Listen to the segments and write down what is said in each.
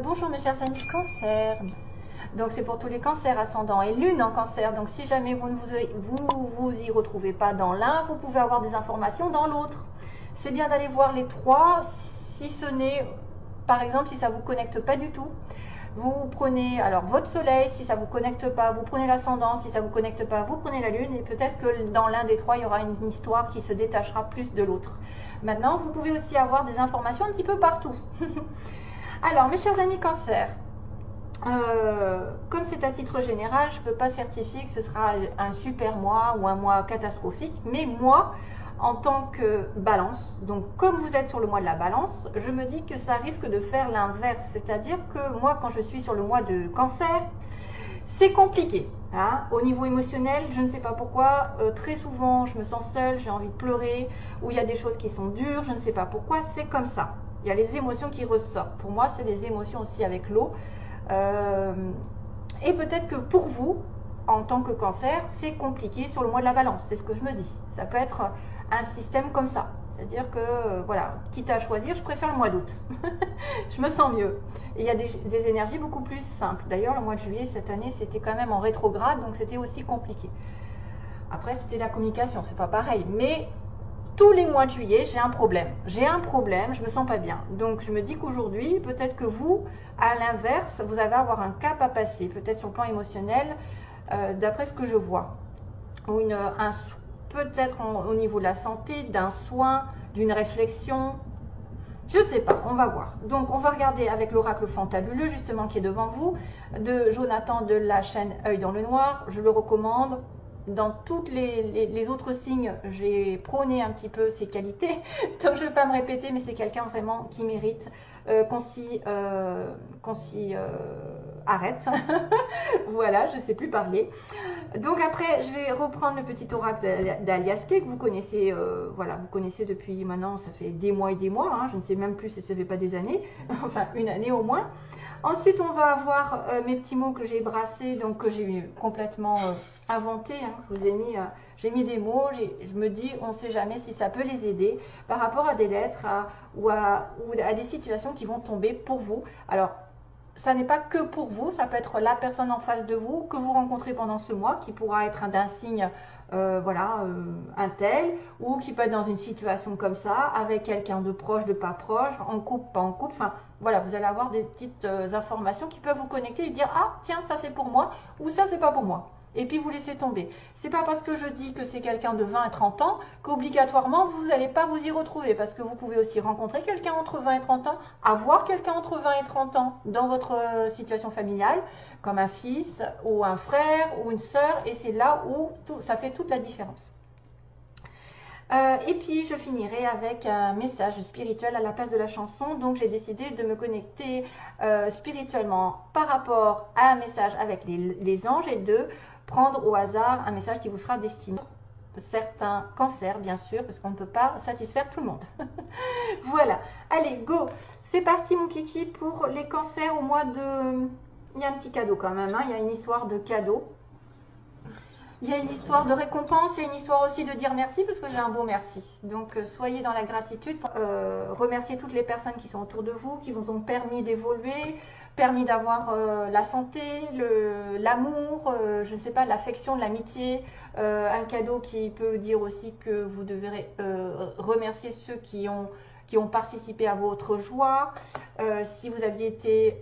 Bonjour mes chers amis Cancer. Donc c'est pour tous les cancers ascendant et lune en cancer. Donc si jamais vous ne vous y retrouvez pas dans l'un, vous pouvez avoir des informations dans l'autre. C'est bien d'aller voir les trois, si ce n'est, par exemple, si ça ne vous connecte pas du tout. Vous prenez alors votre soleil, si ça ne vous connecte pas, vous prenez l'ascendant, si ça ne vous connecte pas, vous prenez la lune, et peut-être que dans l'un des trois, il y aura une histoire qui se détachera plus de l'autre. Maintenant, vous pouvez aussi avoir des informations un petit peu partout. Alors, mes chers amis Cancer, comme c'est à titre général, je ne peux pas certifier que ce sera un super mois ou un mois catastrophique, mais moi, en tant que balance, donc comme vous êtes sur le mois de la balance, je me dis que ça risque de faire l'inverse, c'est-à-dire que moi, quand je suis sur le mois de Cancer, c'est compliqué. Hein. Au niveau émotionnel, je ne sais pas pourquoi, très souvent, je me sens seule, j'ai envie de pleurer, ou il y a des choses qui sont dures, je ne sais pas pourquoi, c'est comme ça. Il y a les émotions qui ressortent. Pour moi, c'est des émotions aussi avec l'eau. Et peut-être que pour vous, en tant que cancer, c'est compliqué sur le mois de la balance. C'est ce que je me dis. Ça peut être un système comme ça. C'est-à-dire que, voilà, quitte à choisir, je préfère le mois d'août. Je me sens mieux. Et il y a des énergies beaucoup plus simples. D'ailleurs, le mois de juillet, cette année, c'était quand même en rétrograde, donc c'était aussi compliqué. Après, c'était la communication, c'est pas pareil. Mais tous les mois de juillet, j'ai un problème. J'ai un problème, je me sens pas bien. Donc, je me dis qu'aujourd'hui, peut-être que vous, à l'inverse, vous allez avoir un cap à passer, peut-être sur le plan émotionnel, d'après ce que je vois. Ou peut-être au niveau de la santé, d'un soin, d'une réflexion. Je ne sais pas, on va voir. Donc, on va regarder avec l'oracle fantabuleux, justement, qui est devant vous, de Jonathan de la chaîne Œil dans le Noir. Je le recommande. Dans tous les autres signes, j'ai prôné un petit peu ses qualités. Donc, je ne vais pas me répéter, mais c'est quelqu'un vraiment qui mérite qu'on s'y arrête. Voilà, je ne sais plus parler. Donc après, je vais reprendre le petit oracle d'Aliaské que vous connaissez, voilà, vous connaissez depuis maintenant, ça fait des mois et des mois, hein, je ne sais même plus si ça fait pas des années, enfin une année au moins. Ensuite, on va avoir mes petits mots que j'ai brassés, donc que j'ai complètement inventés. Hein, je vous ai mis, j'ai mis des mots, je me dis, on ne sait jamais si ça peut les aider par rapport à des lettres ou à des situations qui vont tomber pour vous. Alors, ça n'est pas que pour vous, ça peut être la personne en face de vous que vous rencontrez pendant ce mois, qui pourra être d'un signe, voilà, un tel, ou qui peut être dans une situation comme ça, avec quelqu'un de proche, de pas proche, en couple, pas en couple, enfin, voilà, vous allez avoir des petites informations qui peuvent vous connecter et dire, ah, tiens, ça c'est pour moi, ou ça c'est pas pour moi. Et puis vous laissez tomber. C'est pas parce que je dis que c'est quelqu'un de 20 et 30 ans qu'obligatoirement vous n'allez pas vous y retrouver, parce que vous pouvez aussi rencontrer quelqu'un entre 20 et 30 ans, avoir quelqu'un entre 20 et 30 ans dans votre situation familiale, comme un fils ou un frère ou une sœur, et c'est là où ça fait toute la différence. Et puis je finirai avec un message spirituel à la place de la chanson. Donc j'ai décidé de me connecter spirituellement par rapport à un message avec les anges et de prendre au hasard un message qui vous sera destiné. Certains cancers, bien sûr, parce qu'on ne peut pas satisfaire tout le monde. Voilà, allez, go. C'est parti mon kiki pour les cancers au mois de... Il y a un petit cadeau quand même, hein. Il y a une histoire de cadeau. Il y a une histoire de récompense, il y a une histoire aussi de dire merci, parce que j'ai un beau merci. Donc soyez dans la gratitude, remerciez toutes les personnes qui sont autour de vous, qui vous ont permis d'évoluer, permis d'avoir la santé, l'amour, je ne sais pas, l'affection, l'amitié, un cadeau qui peut dire aussi que vous devrez remercier ceux qui ont participé à votre joie. Si vous aviez été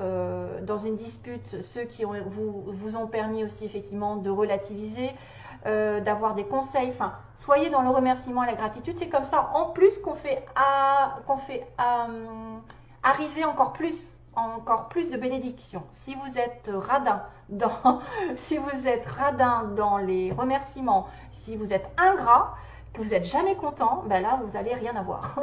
dans une dispute, ceux qui vous ont permis aussi effectivement de relativiser, d'avoir des conseils. Enfin, soyez dans le remerciement et la gratitude. C'est comme ça, en plus, qu'on fait arriver encore plus de bénédictions. Si vous êtes radin si vous êtes radin dans les remerciements, si vous êtes ingrat, que vous n'êtes jamais content, ben là, vous n'allez rien avoir.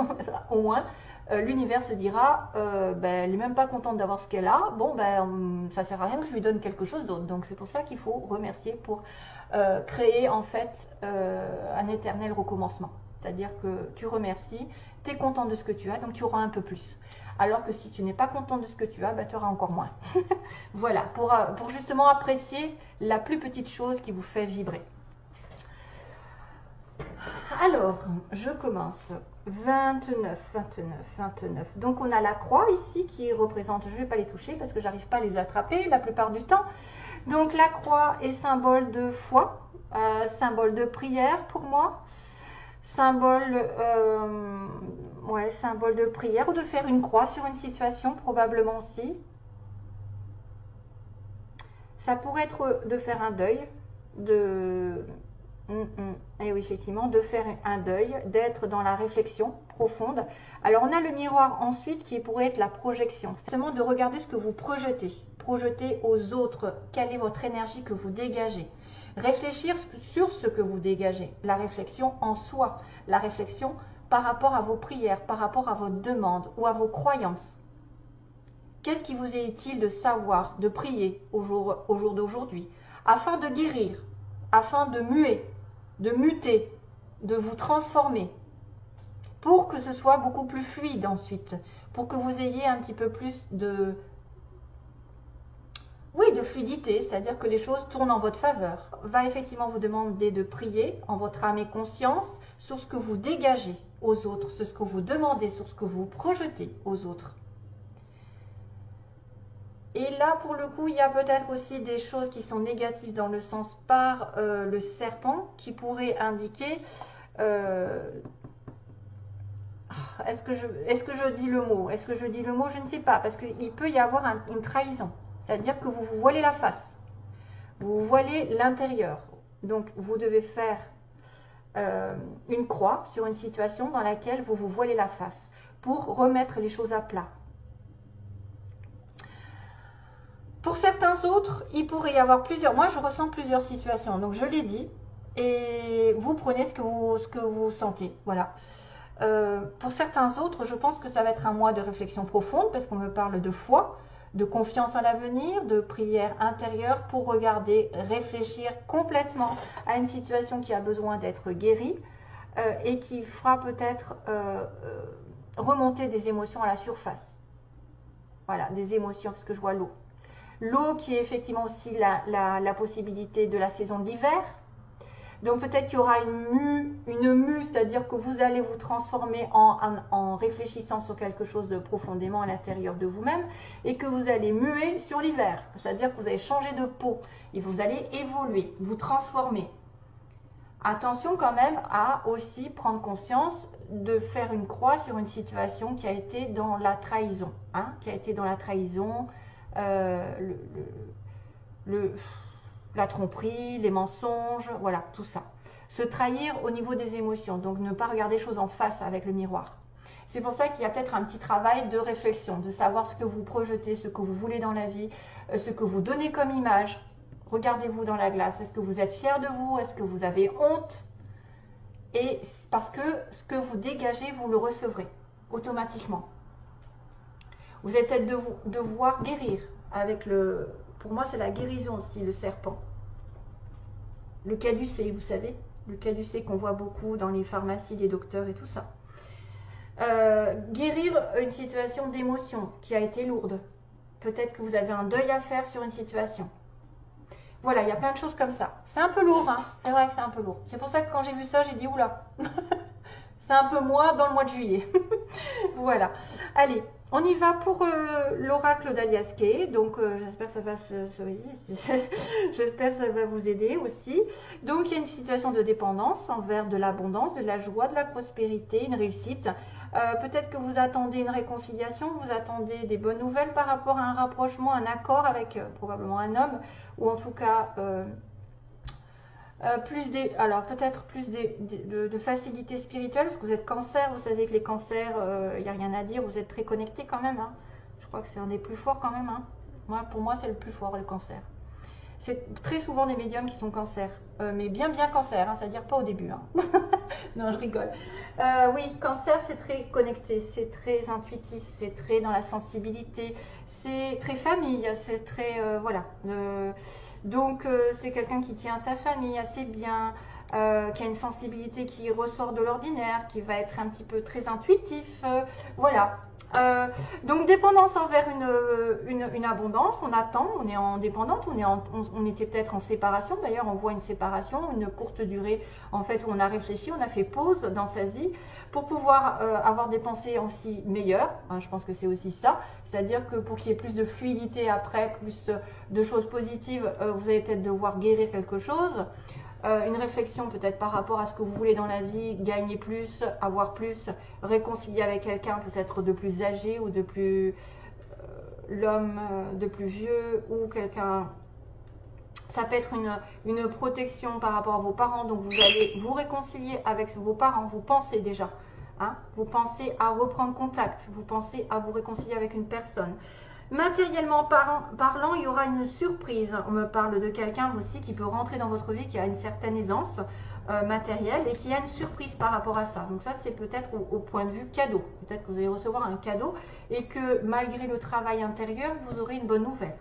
Au moins, l'univers se dira, ben, elle n'est même pas contente d'avoir ce qu'elle a, bon, ben, ça ne sert à rien que je lui donne quelque chose d'autre. Donc, c'est pour ça qu'il faut remercier pour créer, en fait, un éternel recommencement. C'est-à-dire que tu remercies, tu es content de ce que tu as, donc tu auras un peu plus. Alors que si tu n'es pas content de ce que tu as, ben, tu auras encore moins. Voilà, pour justement apprécier la plus petite chose qui vous fait vibrer. Alors, je commence. 29, 29, 29. Donc on a la croix ici qui représente, je ne vais pas les toucher parce que j'arrive pas à les attraper la plupart du temps. Donc la croix est symbole de foi, symbole de prière pour moi, symbole, ouais, symbole de prière ou de faire une croix sur une situation probablement aussi. Ça pourrait être de faire un deuil, et oui, effectivement, de faire un deuil, d'être dans la réflexion profonde. Alors, on a le miroir ensuite qui pourrait être la projection. C'est simplement de regarder ce que vous projetez. Projetez aux autres. Quelle est votre énergie que vous dégagez? Réfléchir sur ce que vous dégagez. La réflexion en soi. La réflexion par rapport à vos prières, par rapport à vos demandes ou à vos croyances. Qu'est-ce qui vous est utile de savoir, de prier au jour d'aujourd'hui, afin de guérir, afin de muer, de muter, de vous transformer, pour que ce soit beaucoup plus fluide ensuite, pour que vous ayez un petit peu plus de, oui, de fluidité, c'est-à-dire que les choses tournent en votre faveur. Va effectivement vous demander de prier en votre âme et conscience sur ce que vous dégagez aux autres, sur ce que vous demandez, sur ce que vous projetez aux autres. Et là, pour le coup, il y a peut-être aussi des choses qui sont négatives dans le sens par le serpent qui pourrait indiquer... est-ce que je dis le mot? Est-ce que je dis le mot? Je ne sais pas, parce qu'il peut y avoir une trahison. C'est-à-dire que vous vous voilez la face. Vous vous voilez l'intérieur. Donc, vous devez faire une croix sur une situation dans laquelle vous vous voilez la face pour remettre les choses à plat. Pour certains autres, il pourrait y avoir plusieurs... Moi, je ressens plusieurs situations. Donc, je l'ai dit. Et vous prenez ce que vous sentez. Voilà. Pour certains autres, je pense que ça va être un mois de réflexion profonde parce qu'on me parle de foi, de confiance en l'avenir, de prière intérieure pour regarder, réfléchir complètement à une situation qui a besoin d'être guérie et qui fera peut-être remonter des émotions à la surface. Voilà, des émotions, parce que je vois l'eau. L'eau qui est effectivement aussi la possibilité de la saison de l'hiver. Donc peut-être qu'il y aura une mue, c'est-à-dire que vous allez vous transformer en réfléchissant sur quelque chose de profondément à l'intérieur de vous-même et que vous allez muer sur l'hiver. C'est-à-dire que vous allez changer de peau et vous allez évoluer, vous transformer. Attention quand même à aussi prendre conscience de faire une croix sur une situation qui a été dans la trahison. Hein, qui a été dans la trahison, la tromperie, les mensonges, voilà, tout ça. Se trahir au niveau des émotions, donc ne pas regarder les choses en face avec le miroir. C'est pour ça qu'il y a peut-être un petit travail de réflexion, de savoir ce que vous projetez, ce que vous voulez dans la vie, ce que vous donnez comme image. Regardez-vous dans la glace, est-ce que vous êtes fier de vous? Est-ce que vous avez honte? Et parce que ce que vous dégagez, vous le recevrez automatiquement. Vous allez peut-être devoir guérir avec le... Pour moi, c'est la guérison aussi, le serpent. Le caducée, vous savez, le caducée qu'on voit beaucoup dans les pharmacies, les docteurs et tout ça. Guérir une situation d'émotion qui a été lourde. Peut-être que vous avez un deuil à faire sur une situation. Voilà, il y a plein de choses comme ça. C'est un peu lourd, hein. C'est vrai que c'est un peu lourd. C'est pour ça que quand j'ai vu ça, j'ai dit, oula, c'est un peu moi dans le mois de juillet. Voilà. Allez. On y va pour l'oracle d'Alias Kay, donc j'espère que ça va j'espère que ça va vous aider aussi. Donc il y a une situation de dépendance envers de l'abondance, de la joie, de la prospérité, une réussite. Peut-être que vous attendez une réconciliation, vous attendez des bonnes nouvelles par rapport à un rapprochement, un accord avec probablement un homme, ou en tout cas peut-être plus de facilité spirituelle, parce que vous êtes cancer, vous savez que les cancers, il n'y a rien à dire, vous êtes très connectés quand même. Hein. Je crois que c'est un des plus forts quand même. Hein. Pour moi, c'est le plus fort, le cancer. C'est très souvent des médiums qui sont cancer, mais bien cancer, hein, c'est-à-dire pas au début. Hein. Non, je rigole. Oui, cancer, c'est très connecté, c'est très intuitif, c'est très dans la sensibilité, c'est très famille, c'est très... voilà. Donc, c'est quelqu'un qui tient à sa famille, à ses biens, qui a une sensibilité qui ressort de l'ordinaire, qui va être un petit peu très intuitif, voilà. Donc dépendance envers une abondance, on attend, on est en dépendante, on était peut-être en séparation, d'ailleurs on voit une séparation, une courte durée en fait où on a réfléchi, on a fait pause dans sa vie pour pouvoir avoir des pensées aussi meilleures, hein, je pense que c'est aussi ça, c'est-à-dire que pour qu'il y ait plus de fluidité après, plus de choses positives, vous allez peut-être devoir guérir quelque chose. Une réflexion peut-être par rapport à ce que vous voulez dans la vie, gagner plus, avoir plus, réconcilier avec quelqu'un peut-être de plus âgé ou de plus l'homme de plus vieux ou quelqu'un. Ça peut être une protection par rapport à vos parents, donc vous allez vous réconcilier avec vos parents, vous pensez déjà, hein, vous pensez à reprendre contact, vous pensez à vous réconcilier avec une personne. Matériellement parlant, il y aura une surprise. On me parle de quelqu'un aussi qui peut rentrer dans votre vie, qui a une certaine aisance matérielle et qui a une surprise par rapport à ça. Donc ça, c'est peut-être au point de vue cadeau. Peut-être que vous allez recevoir un cadeau et que malgré le travail intérieur, vous aurez une bonne nouvelle.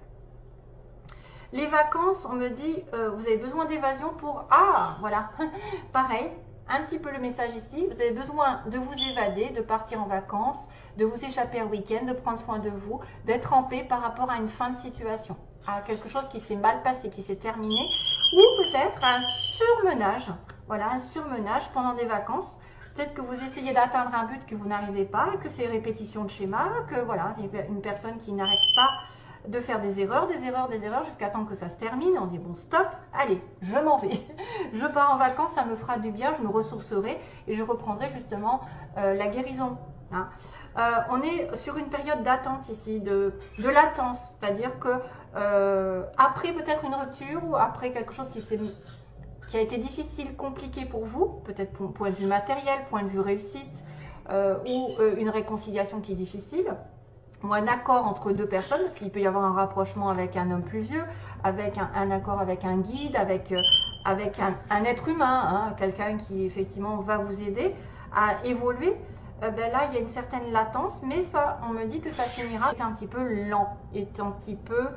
Les vacances, on me dit, vous avez besoin d'évasion pour... Ah, voilà, pareil. Un petit peu le message ici, vous avez besoin de vous évader, de partir en vacances, de vous échapper un week-end, de prendre soin de vous, d'être en paix par rapport à une fin de situation, à quelque chose qui s'est mal passé, qui s'est terminé, ou peut-être un surmenage, voilà, un surmenage pendant des vacances. Peut-être que vous essayez d'atteindre un but que vous n'arrivez pas, que c'est répétition de schéma, que voilà, c'est une personne qui n'arrête pas de faire des erreurs, jusqu'à temps que ça se termine. On dit bon stop, allez, je m'en vais. Je pars en vacances, ça me fera du bien, je me ressourcerai et je reprendrai justement la guérison. Hein. On est sur une période d'attente ici, de latence, c'est-à-dire que après peut-être une rupture ou après quelque chose qui a été difficile, compliqué pour vous, peut-être point de vue matériel, point de vue réussite, ou une réconciliation qui est difficile, ou un accord entre deux personnes, parce qu'il peut y avoir un rapprochement avec un homme plus vieux, avec un accord avec un guide, avec un être humain, hein, quelqu'un qui effectivement va vous aider à évoluer. Ben là, il y a une certaine latence, mais ça, on me dit que ça finira est un petit peu lent, est un petit peu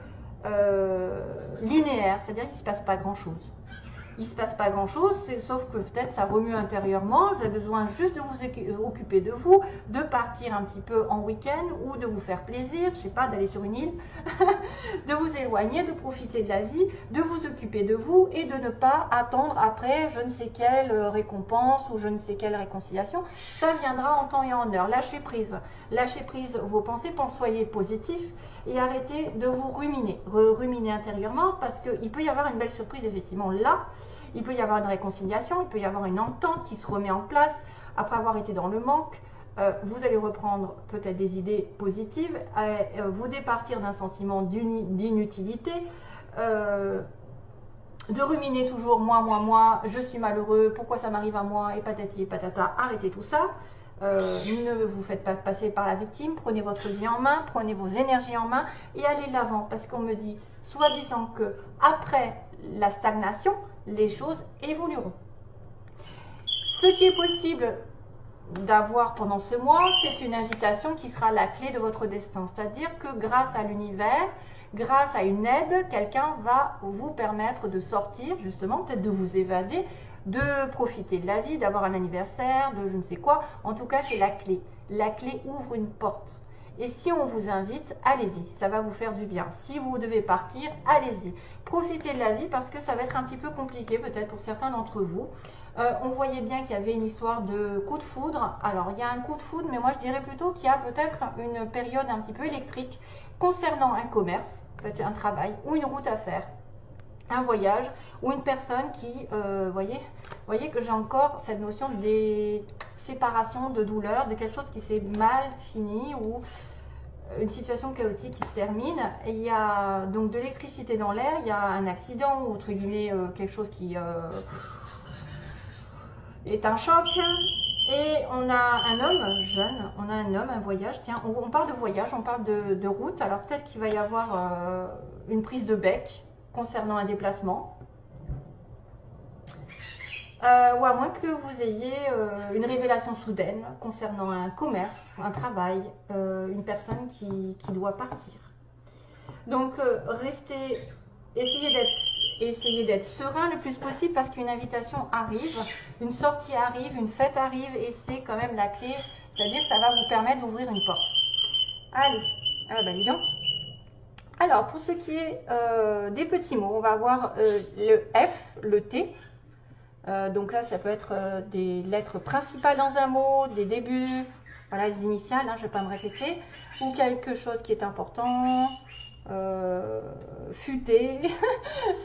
linéaire, c'est-à-dire qu'il ne se passe pas grand-chose. Il ne se passe pas grand-chose, sauf que peut-être ça remue intérieurement, vous avez besoin juste de vous occuper de vous, de partir un petit peu en week-end ou de vous faire plaisir, je ne sais pas, d'aller sur une île, de vous éloigner, de profiter de la vie, de vous occuper de vous et de ne pas attendre après je ne sais quelle récompense ou je ne sais quelle réconciliation. Ça viendra en temps et en heure. Lâchez prise vos pensées, soyez positif et arrêtez de vous ruminer intérieurement parce qu'il peut y avoir une belle surprise effectivement là. Il peut y avoir une réconciliation, il peut y avoir une entente qui se remet en place après avoir été dans le manque. Vous allez reprendre peut-être des idées positives, vous départir d'un sentiment d'inutilité, de ruminer toujours moi, je suis malheureux, pourquoi ça m'arrive à moi, et patati et patata, arrêtez tout ça. Ne vous faites pas passer par la victime, prenez votre vie en main, prenez vos énergies en main et allez de l'avant parce qu'on me dit, soi-disant que après la stagnation, les choses évolueront. Ce qui est possible d'avoir pendant ce mois, c'est une invitation qui sera la clé de votre destin. C'est-à-dire que grâce à l'univers, grâce à une aide, quelqu'un va vous permettre de sortir, justement, peut-être de vous évader, de profiter de la vie, d'avoir un anniversaire, de je ne sais quoi. En tout cas, c'est la clé. La clé ouvre une porte. Et si on vous invite, allez-y, ça va vous faire du bien. Si vous devez partir, allez-y. Profitez de la vie parce que ça va être un petit peu compliqué peut-être pour certains d'entre vous. On voyait bien qu'il y avait une histoire de coup de foudre. Alors, il y a un coup de foudre, mais moi je dirais plutôt qu'il y a peut-être une période un petit peu électrique concernant un commerce, peut-être un travail ou une route à faire, un voyage ou une personne qui, voyez que j'ai encore cette notion des séparations, de douleur, de quelque chose qui s'est mal fini ou une situation chaotique qui se termine. Et il y a donc de l'électricité dans l'air, il y a un accident ou entre guillemets quelque chose qui est un choc. Et on a un homme jeune, on a un homme, un voyage. Tiens, on parle de voyage, on parle de route. Alors peut-être qu'il va y avoir une prise de bec concernant un déplacement. Ou à moins que vous ayez une révélation soudaine concernant un commerce, un travail, une personne qui doit partir. Donc, essayez d'être et essayez d'être serein le plus possible parce qu'une invitation arrive, une sortie arrive, une fête arrive et c'est quand même la clé. C'est-à-dire que ça va vous permettre d'ouvrir une porte. Allez, ah bah dis donc. Alors, pour ce qui est des petits mots, on va voir le F, le T. Donc là, ça peut être des lettres principales dans un mot, des débuts, voilà, les initiales, hein, je ne vais pas me répéter, ou quelque chose qui est important, futé.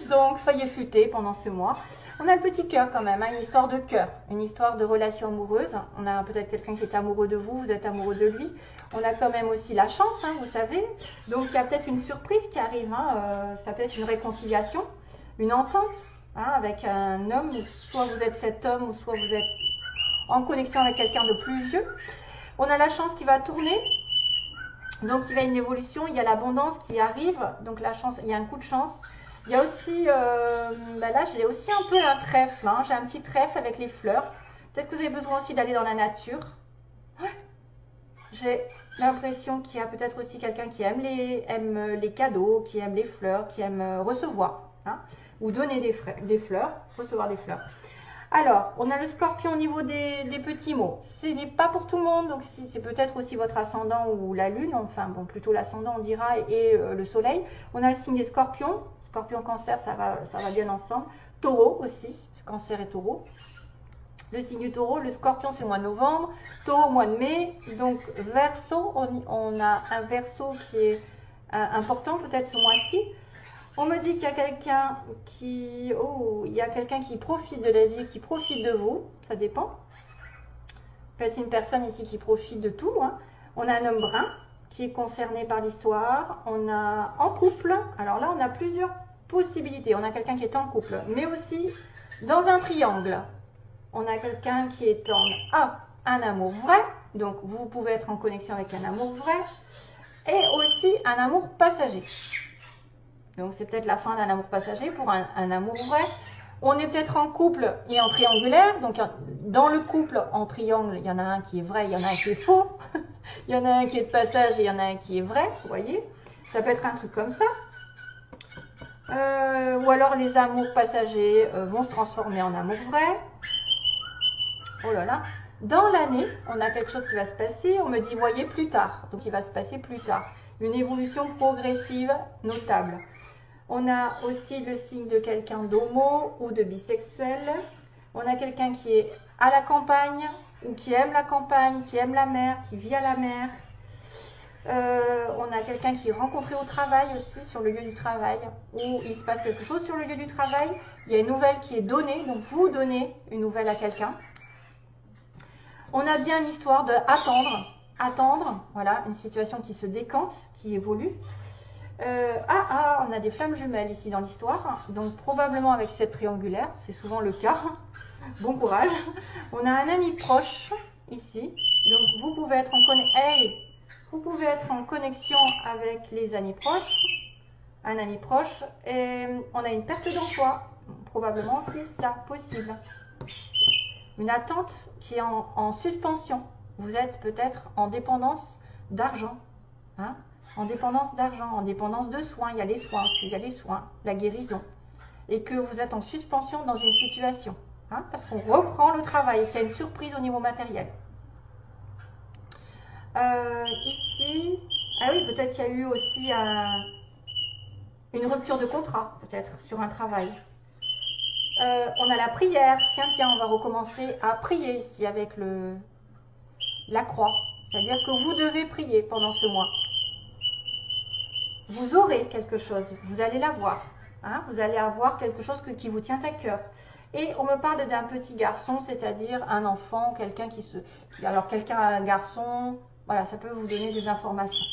Donc, soyez futés pendant ce mois. On a le petit cœur quand même, hein, une histoire de cœur, une histoire de relation amoureuse. On a peut-être quelqu'un qui est amoureux de vous, vous êtes amoureux de lui. On a quand même aussi la chance, hein, vous savez. Donc, il y a peut-être une surprise qui arrive. Hein, ça peut être une réconciliation, une entente. Hein, avec un homme, soit vous êtes cet homme, ou soit vous êtes en connexion avec quelqu'un de plus vieux. On a la chance qui va tourner, donc il y a une évolution, il y a l'abondance qui arrive, donc la chance, il y a un coup de chance. Il y a aussi, là j'ai aussi un peu un trèfle, hein, j'ai un petit trèfle avec les fleurs. Peut-être que vous avez besoin aussi d'aller dans la nature. J'ai l'impression qu'il y a peut-être aussi quelqu'un qui aime les cadeaux, qui aime les fleurs, qui aime recevoir. Hein, ou donner des fleurs, recevoir des fleurs. Alors, on a le scorpion au niveau des petits mots. Ce n'est pas pour tout le monde, donc c'est peut-être aussi votre ascendant ou la lune, enfin bon, plutôt l'ascendant on dira, et le soleil. On a le signe des scorpions, scorpion, cancer, ça va bien ensemble. Taureau aussi, cancer et taureau. Le signe du taureau, le scorpion c'est le mois de novembre, taureau au mois de mai, donc verseau, on a un verseau qui est important peut-être ce mois-ci. On me dit qu'il y a quelqu'un qui profite de la vie, qui profite de vous, ça dépend. Peut-être une personne ici qui profite de tout. Hein. On a un homme brun qui est concerné par l'histoire. On a en couple, alors là on a plusieurs possibilités. On a quelqu'un qui est en couple, mais aussi dans un triangle. On a quelqu'un qui est en un amour vrai, donc vous pouvez être en connexion avec un amour vrai, et aussi un amour passager. Donc c'est peut-être la fin d'un amour passager pour un amour vrai. On est peut-être en couple et en triangulaire. Donc dans le couple en triangle, il y en a un qui est vrai, il y en a un qui est faux. Il y en a un qui est de passage et il y en a un qui est vrai. Vous voyez, ça peut être un truc comme ça. Ou alors les amours passagers vont se transformer en amour vrai. Oh là là. Dans l'année, on a quelque chose qui va se passer. On me dit, voyez, plus tard. Donc il va se passer plus tard. Une évolution progressive notable. On a aussi le signe de quelqu'un d'homo ou de bisexuel. On a quelqu'un qui est à la campagne ou qui aime la campagne, qui aime la mer, qui vit à la mer. On a quelqu'un qui est rencontré au travail aussi, sur le lieu du travail, où il se passe quelque chose sur le lieu du travail. Il y a une nouvelle qui est donnée, donc vous donnez une nouvelle à quelqu'un. On a bien une histoire de attendre, voilà, une situation qui se décante, qui évolue. On a des flammes jumelles ici dans l'histoire, donc probablement avec cette triangulaire, c'est souvent le cas. Bon courage. On a un ami proche ici, donc vous pouvez être en connexion avec les amis proches, un ami proche, et on a une perte d'emploi, probablement c'est ça, possible. Une attente qui est en suspension. Vous êtes peut-être en dépendance d'argent, hein, en dépendance d'argent, en dépendance de soins. Il y a les soins aussi, il y a les soins, la guérison. Et que vous êtes en suspension dans une situation. Hein, parce qu'on reprend le travail et qu'il y a une surprise au niveau matériel. Ici, ah oui, peut-être qu'il y a eu aussi une rupture de contrat, peut-être, sur un travail. On a la prière. Tiens, on va recommencer à prier ici avec la croix. C'est-à-dire que vous devez prier pendant ce mois. Vous aurez quelque chose, vous allez l'avoir. Hein, vous allez avoir quelque chose qui vous tient à cœur. Et on me parle d'un petit garçon, c'est-à-dire un enfant, quelqu'un alors quelqu'un, un garçon, voilà, ça peut vous donner des informations.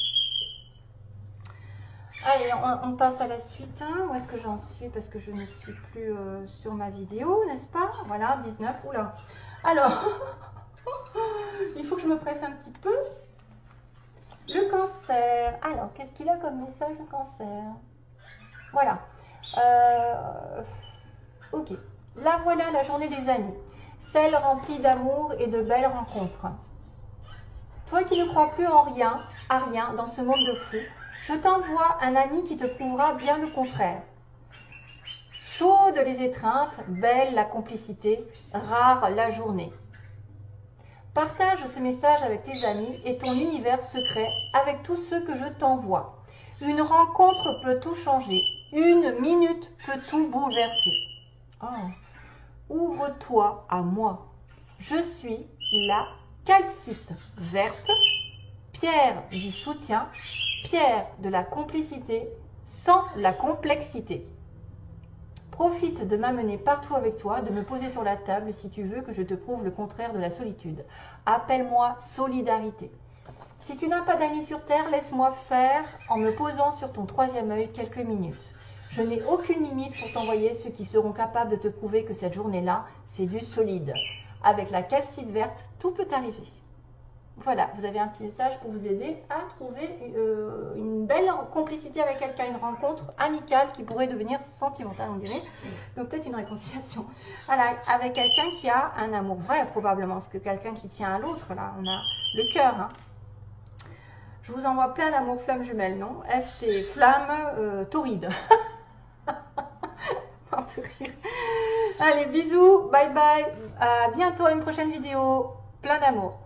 Allez, on passe à la suite. Hein. Où est-ce que j'en suis? Parce que je ne suis plus sur ma vidéo, n'est-ce pas? Voilà, 19, oula. Alors, il faut que je me presse un petit peu. Le cancer. Alors, qu'est-ce qu'il a comme message, le cancer? Voilà. Ok. Là, voilà la journée des amis. Celle remplie d'amour et de belles rencontres. Toi qui ne crois plus en rien, à rien dans ce monde de fou, je t'envoie un ami qui te prouvera bien le contraire. Chaudes les étreintes, belle la complicité, rare la journée. Partage ce message avec tes amis et ton univers secret avec tous ceux que je t'envoie. Une rencontre peut tout changer. Une minute peut tout bouleverser. Oh. Ouvre-toi à moi. Je suis la calcite verte, pierre du soutien, pierre de la complicité, sans la complexité. Profite de m'amener partout avec toi, de me poser sur la table si tu veux que je te prouve le contraire de la solitude. Appelle-moi solidarité. Si tu n'as pas d'amis sur terre, laisse-moi faire en me posant sur ton troisième œil quelques minutes. Je n'ai aucune limite pour t'envoyer ceux qui seront capables de te prouver que cette journée-là, c'est du solide. Avec la calcite verte, tout peut arriver. Voilà, vous avez un petit message pour vous aider à trouver une belle complicité avec quelqu'un, une rencontre amicale qui pourrait devenir sentimentale, on dirait. Donc peut-être une réconciliation. Voilà, avec quelqu'un qui a un amour vrai probablement, parce que quelqu'un qui tient à l'autre, là, on a le cœur. Hein. Je vous envoie plein d'amour flamme jumelle, non? FT, flamme tauride. Allez, bisous, bye bye. À bientôt à une prochaine vidéo. Plein d'amour.